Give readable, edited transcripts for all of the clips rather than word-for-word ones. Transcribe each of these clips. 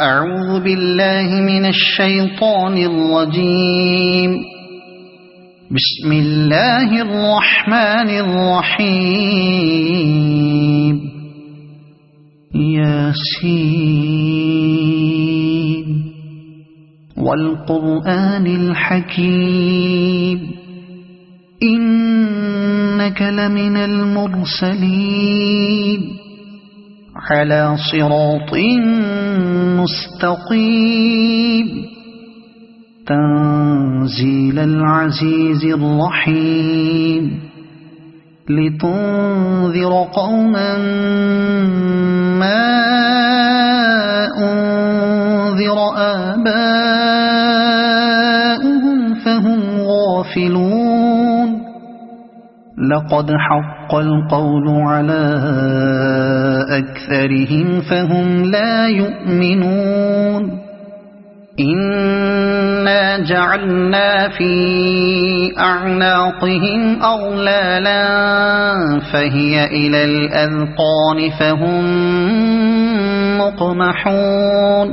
أعوذ بالله من الشيطان الرجيم. بسم الله الرحمن الرحيم. ياسين والقرآن الحكيم إنك لمن المرسلين على صراط مستقيم تنزيل العزيز الرحيم لتنذر قوما ما أنذر آباؤهم فهم غافلون لقد حق القول على أكثرهم فهم لا يؤمنون إنا جعلنا في أعناقهم أغلالا فهي إلى الأذقان فهم مقمحون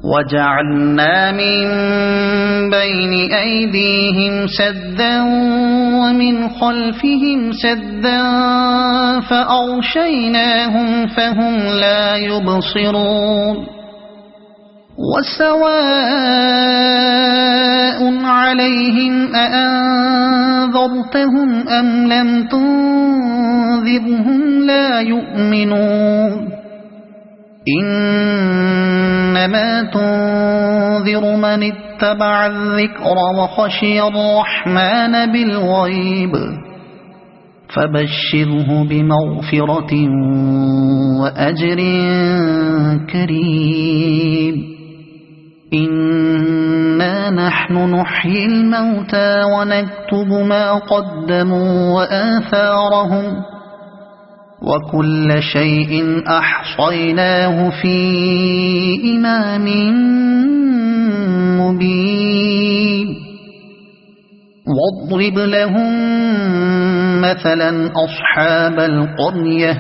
وجعلنا من بين أيديهم سدا ومن خلفهم سدا فأغشيناهم فهم لا يبصرون وسواء عليهم أأنذرتهم أم لم تنذرهم لا يؤمنون إنما تنذر من اتبع الذكر وخشي الرحمن بالغيب فبشره بمغفرة وأجر كريم إنا نحن نحيي الموتى ونكتب ما قدموا وآثارهم وكل شيء أحصيناه في إمام مبين واضرب لهم مثلا أصحاب القرية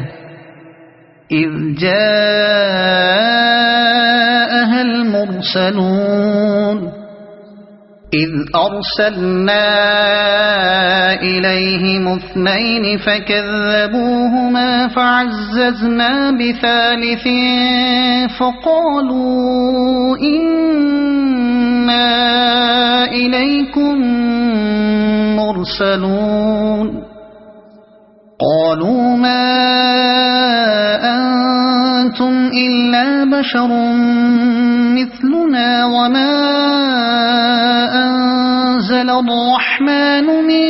إذ جاءها المرسلون إذ أرسلنا إليهم اثنين فكذبوهما فعززنا بثالث فقالوا إنا إليكم مرسلون قالوا ما أنتم إلا بشر مثلنا وما أنزل الرحمن من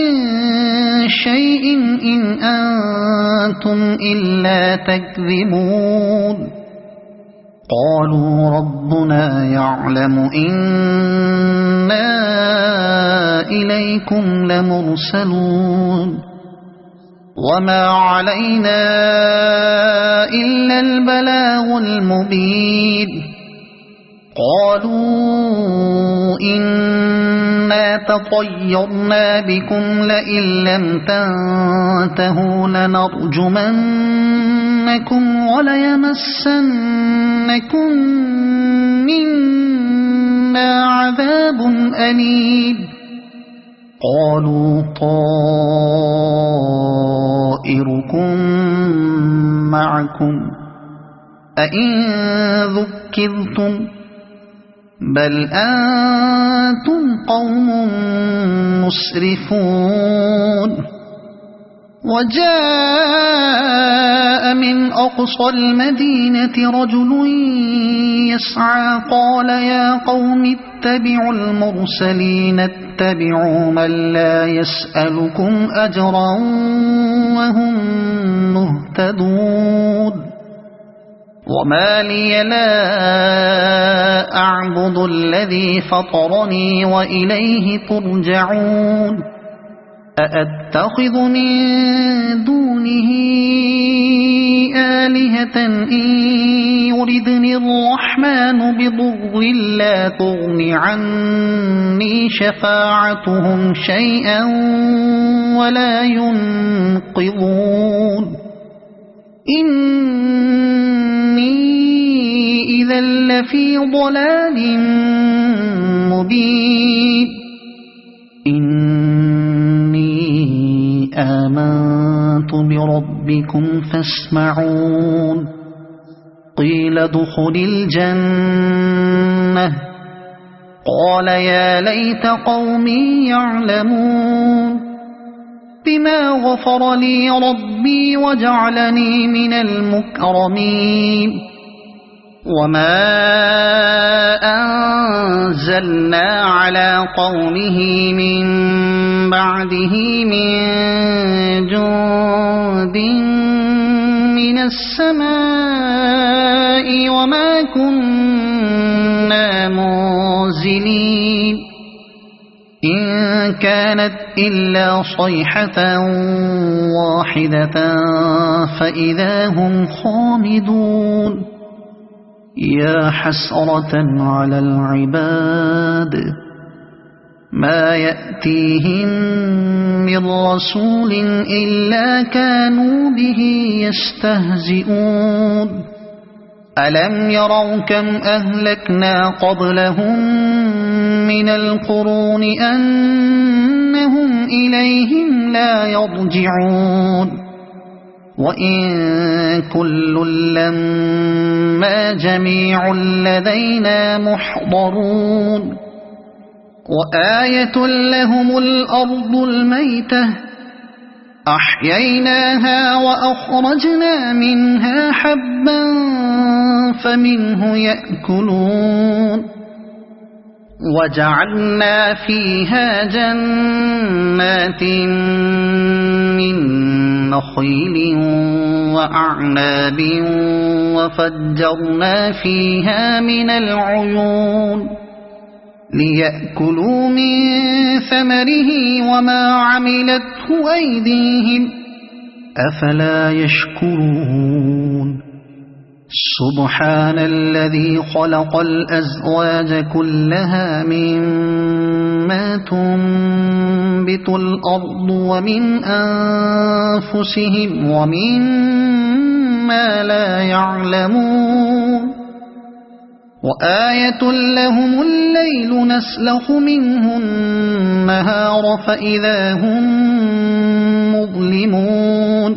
شيء إن أنتم إلا تكذبون قالوا ربنا يعلم إنا إليكم لمرسلون وما علينا إلا البلاغ المبين قالوا إنا تطيرنا بكم لئن لم تنتهوا لنرجمنكم وليمسنكم منا عذاب أليم قالوا طائركم معكم أئن ذكرتم بل أنتم قوم مسرفون وجاء من أقصى المدينة رجل يسعى قال يا قوم اتبعوا المرسلين اتبعوا من لا يسألكم أجرا وهم مهتدون وما لي لا أعبد الذي فطرني وإليه ترجعون أأتخذ من دونه آلهة إن يردني الرحمن بضر لا تغن عني شفاعتهم شيئا ولا ينقذون إني إذا لفي ضلال مبين إني آمنت بربكم فاسمعون قيل ادخل الجنة قال يا ليت قومي يعلمون بما غفر لي ربي وجعلني من المكرمين وما أنزلنا على قومه من بعده من جند من السماء وما كنا منزلين إن كانت إلا صيحة واحدة فإذا هم خامدون يا حسرة على العباد ما يأتيهم من رسول إلا كانوا به يستهزئون ألم يروا كم أهلكنا قبلهم من القرون أنهم إليهم لا يرجعون وإن كل لما جميع لدينا محضرون وآية لهم الأرض الميتة أحييناها وأخرجنا منها حبا فمنه يأكلون وجعلنا فيها جنات من نخيل وأعناب وفجرنا فيها من العيون ليأكلوا من ثمره وما عملته أيديهم أفلا يشكرون سبحان الذي خلق الأزواج كلها مما تنبت الأرض ومن أنفسهم ومما لا يعلمون وآية لهم الليل نسلخ منه النهار فإذا هم مظلمون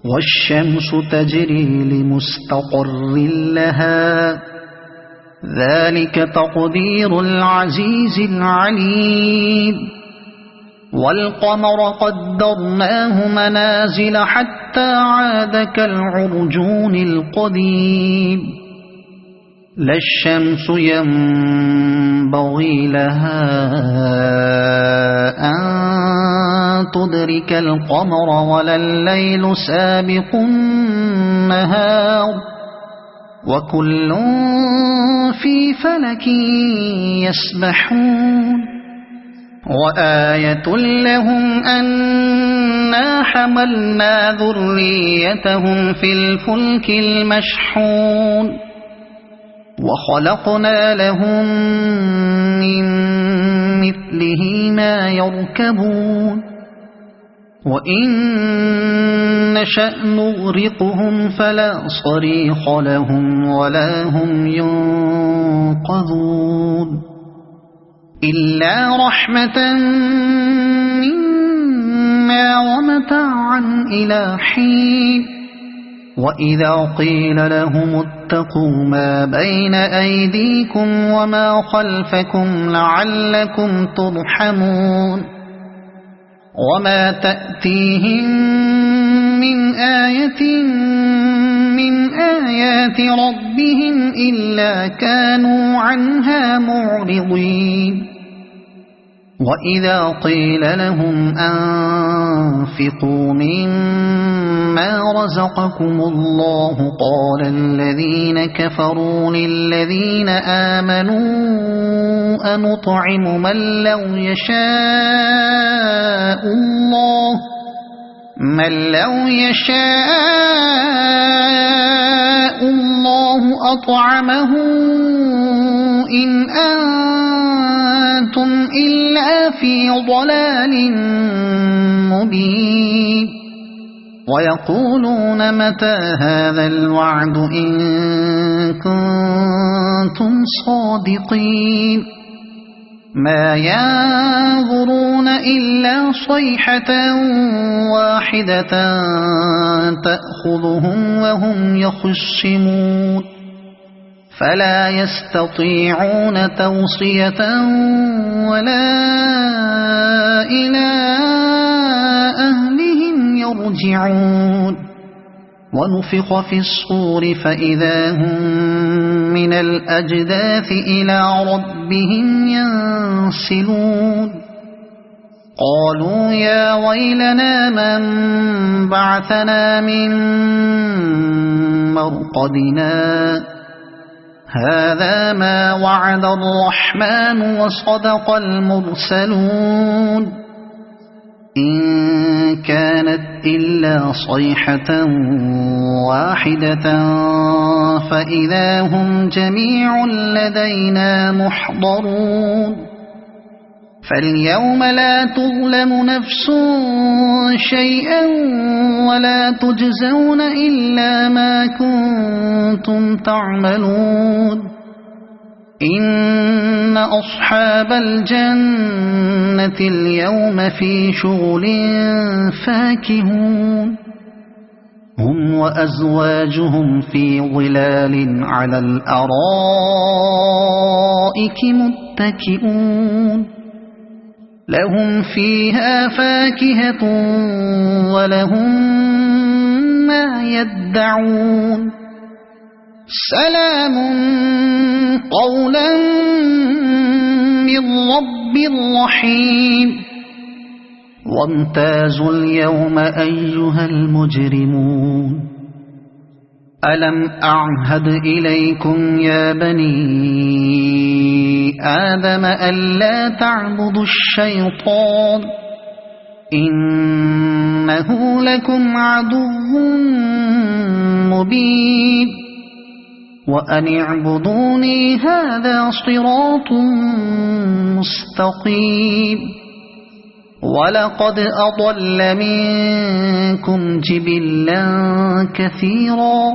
والشمس تجري لمستقر لها ذلك تقدير العزيز العليم والقمر قدرناه منازل حتى عاد كالعرجون القديم لا الشمس ينبغي لها أن تدرك القمر ولا الليل سابق النهار وكل في فلك يسبحون وآية لهم أنا حملنا ذريتهم في الفلك المشحون وخلقنا لهم من مثله ما يركبون وإن نشأ نغرقهم فلا صريخ لهم ولا هم ينقذون إلا رحمة منا ومتاعا إلى حين وإذا قيل لهم اتقوا ما بين أيديكم وما خلفكم لعلكم ترحمون وما تأتيهم من آية من آيات ربهم إلا كانوا عنها معرضين وإذا قيل لهم أنفقوا وأنفقوا مما رزقكم الله قال الذين كفروا للذين آمنوا أنطعم من لو يشاء الله أطعمه إن أنتم إلا في ضلال مبين ويقولون متى هذا الوعد إن كنتم صادقين ما ينظرون إلا صيحة واحدة تأخذهم وهم يخصمون فلا يستطيعون توصية ولا إلى أهلهم يرجعون ونفخ في الصور فإذا هم من الأجداث إلى ربهم ينسلون قالوا يا ويلنا من بعثنا من مرقدنا هذا ما وعد الرحمن وصدق المرسلون إن كانت إلا صيحة واحدة فإذا هم جميع لدينا محضرون فاليوم لا تظلم نفس شيئا ولا تجزون إلا ما كنتم تعملون إن أصحاب الجنة اليوم في شغل فاكهون هم وأزواجهم في ظلال على الأرائك متكئون لهم فيها فاكهة ولهم ما يدعون سلام قولا من رب رحيم وامتازوا اليوم أيها المجرمون ألم أعهد إليكم يا بني آدم ألا تعبدوا الشيطان إنه لكم عدو مبين وأن اعبدوني هذا صراط مستقيم ولقد أضل منكم جبلا كثيرا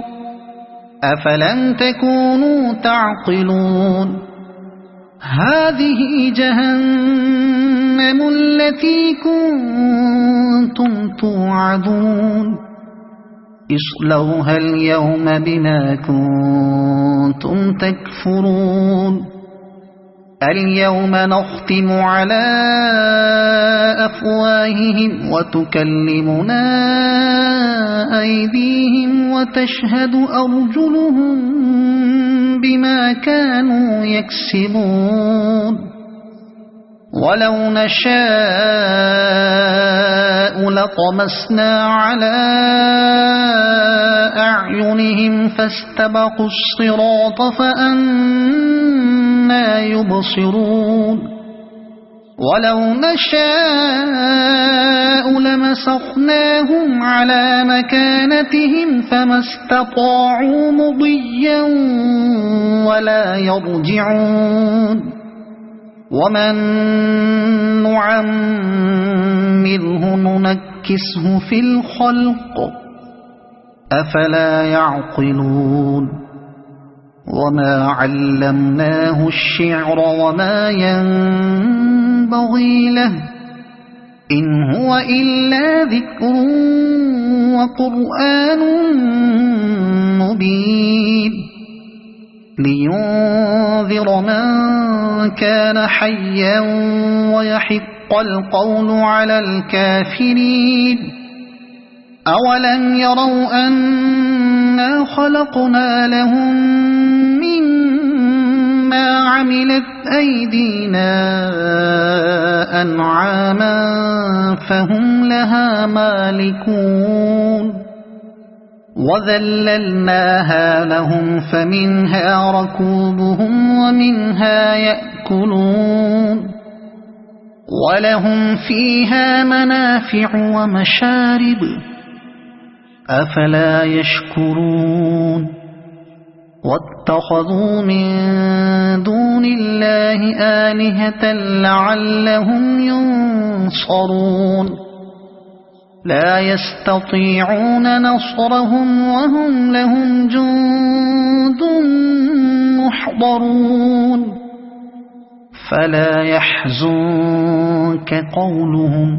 أفلم تكونوا تعقلون هذه جهنم التي كنتم توعدون اصلوها اليوم بما كنتم تكفرون اليوم نختم على أفواههم وتكلمنا أيديهم وتشهد أرجلهم بما كانوا يكسبون ولو نشاء لطمسنا على أعينهم فاستبقوا الصراط فأنى يبصرون ولو نشاء لمسخناهم على مكانتهم فما استطاعوا مضيا ولا يرجعون ومن نعمره ننكسه في الخلق أفلا يعقلون وما علمناه الشعر وما ينبغي له إن هو إلا ذكر وقرآن مبين لينذر من كان حيا ويحق القول على الكافرين أولم يروا أنا خلقنا لهم ما عملت أيدينا أنعاما فهم لها مالكون وذللناها لهم فمنها ركوبهم ومنها يأكلون ولهم فيها منافع ومشارب أفلا يشكرون واتخذوا من دون الله آلهة لعلهم ينصرون لا يستطيعون نصرهم وهم لهم جند محضرون فلا يحزنك قولهم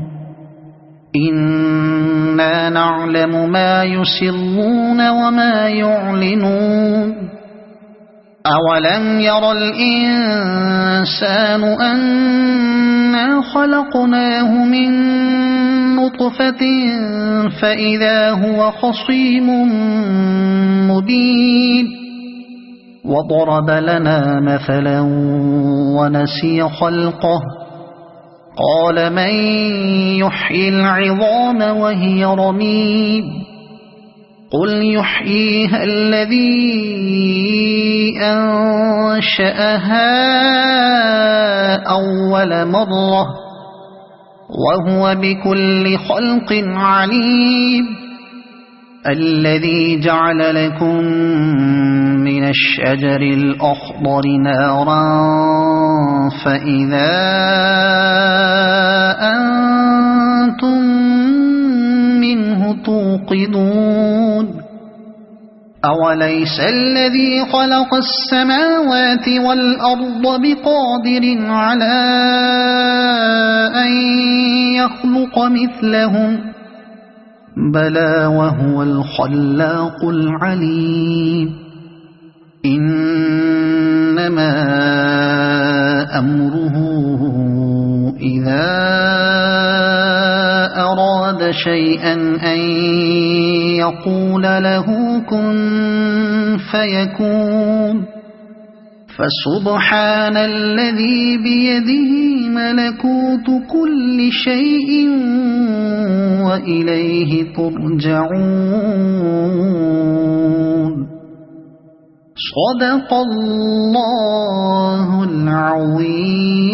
إنا نعلم ما يسرون وما يعلنون أولم ير الإنسان أنا خلقناه من نطفة فإذا هو خصيم مبين وضرب لنا مثلا ونسي خلقه قال من يحيي العظام وهي رميم قل يحييها الذي أنشأها أول مرة وهو بكل خلق عليم الذي جعل لكم من الشجر الأخضر نارا فإذا أنتم منه توقدون أوليس الذي خلق السماوات والأرض بقادر على أن يخلق مثلهم بلى وهو الخلاق العليم إنما أمره إذا أراد شيئا أن يقول له كن فيكون فسبحان الذي بيده ملكوت كل شيء وإليه ترجعون صدق الله العظيم।